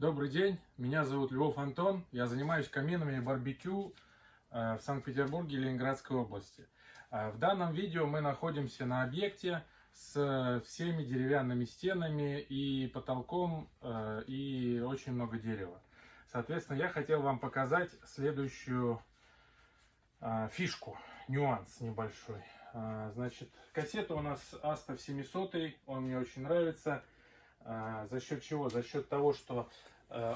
Добрый день, меня зовут Львов Антон, я занимаюсь каминами и барбекю в Санкт-Петербурге и Ленинградской области. В данном видео мы находимся на объекте с всеми деревянными стенами и потолком, и очень много дерева. Соответственно, я хотел вам показать следующую фишку, нюанс небольшой. Значит, кассета у нас Astaf 700, он мне очень нравится. За счет чего? За счет того, что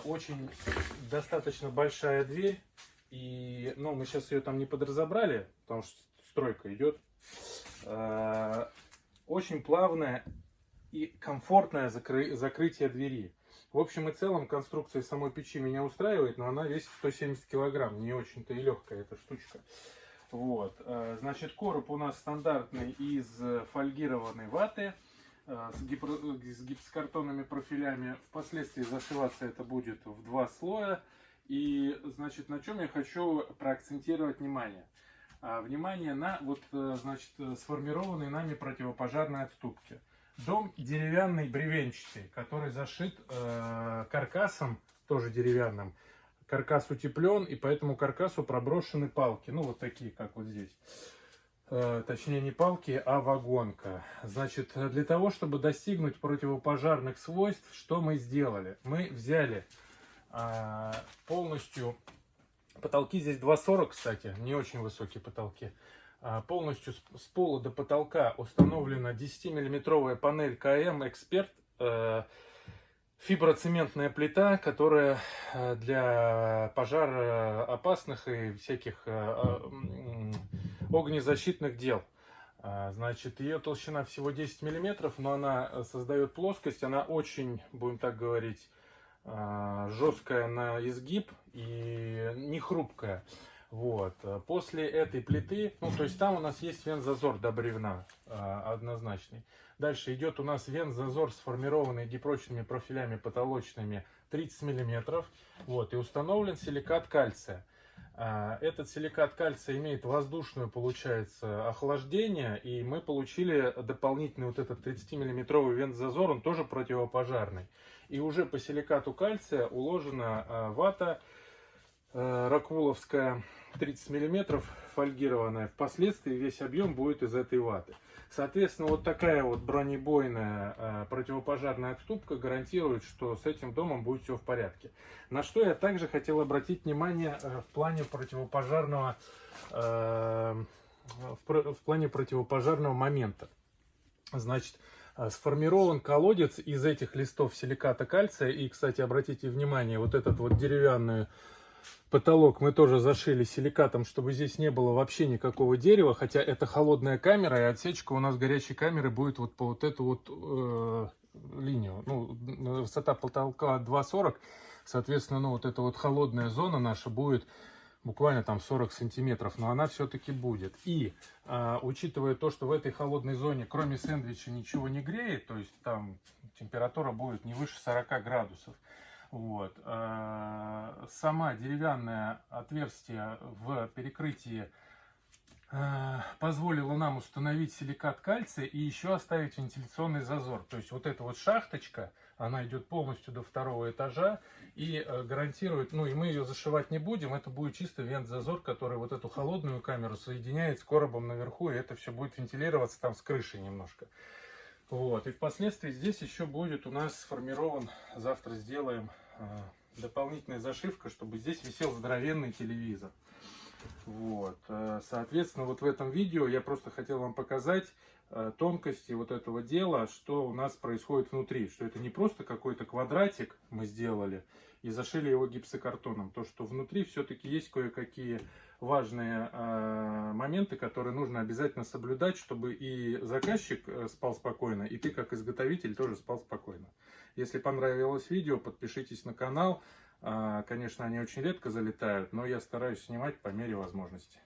очень достаточно большая дверь. И, мы сейчас ее там не подразобрали, потому что стройка идет. Очень плавное и комфортное закрытие двери. В общем и целом конструкция самой печи меня устраивает, но она весит 170 килограмм. Не очень-то и легкая эта штучка. Вот. Значит, короб у нас стандартный из фольгированной ваты с гипсокартонными профилями. Впоследствии зашиваться это будет в 2 слоя. И, значит, на чем я хочу проакцентировать внимание? Внимание на сформированные нами противопожарные отступки. Дом деревянный, бревенчатый, который зашит каркасом, тоже деревянным. Каркас утеплен, и по этому каркасу проброшены палки. Ну, вот такие, как вот здесь. Точнее, не палки, а вагонка. Значит, для того, чтобы достигнуть противопожарных свойств, что мы сделали? Мы взяли полностью... Потолки здесь 2,40, кстати, не очень высокие потолки. Полностью с пола до потолка установлена 10-миллиметровая панель КМ Эксперт. Фиброцементная плита, которая для пожароопасных и всяких огнезащитных дел. Значит, ее толщина всего 10 миллиметров, но она создает плоскость, она очень, будем так говорить, жесткая на изгиб и не хрупкая. Вот. После этой плиты, то есть там у нас есть вент-зазор до бревна однозначный. Дальше идет у нас вент-зазор, сформированный дипрочными профилями потолочными 30 мм. Вот, и установлен силикат кальция. Этот силикат кальция имеет воздушное, получается, охлаждение, и мы получили дополнительный вот этот 30-миллиметровый вент-зазор, он тоже противопожарный. И уже по силикату кальция уложена вата роквуловская 30 мм фольгированная. Впоследствии весь объем будет из этой ваты. Соответственно, вот такая вот бронебойная противопожарная отступка гарантирует, что с этим домом будет все в порядке. На что я также хотел обратить внимание в плане противопожарного момента. Значит, сформирован колодец из этих листов силиката кальция. И, кстати, обратите внимание, вот этот вот деревянный потолок мы тоже зашили силикатом, чтобы здесь не было вообще никакого дерева, хотя это холодная камера, и отсечка у нас горячей камеры будет вот по вот эту вот линию. Высота потолка 2,40, соответственно, вот эта вот холодная зона наша будет буквально там 40 сантиметров, но она все-таки будет. И учитывая то, что в этой холодной зоне, кроме сэндвича, ничего не греет, то есть там температура будет не выше 40 градусов, вот. Сама деревянное отверстие в перекрытии позволило нам установить силикат кальция и еще оставить вентиляционный зазор. То есть вот эта вот шахточка, она идет полностью до 2-го этажа и гарантирует, и мы ее зашивать не будем, это будет чисто вент-зазор, который вот эту холодную камеру соединяет с коробом наверху, и это все будет вентилироваться там с крышей немножко. Вот. И впоследствии здесь еще будет у нас сформирован, завтра сделаем дополнительная зашивка, чтобы здесь висел здоровенный телевизор. Вот. Соответственно, вот в этом видео я просто хотел вам показать тонкости вот этого дела, что у нас происходит внутри. Что это не просто какой-то квадратик мы сделали и зашили его гипсокартоном. То, что внутри все-таки есть кое-какие важные моменты, которые нужно обязательно соблюдать, чтобы и заказчик спал спокойно, и ты как изготовитель тоже спал спокойно. Если понравилось видео, подпишитесь на канал. Конечно, они очень редко залетают, но я стараюсь снимать по мере возможности.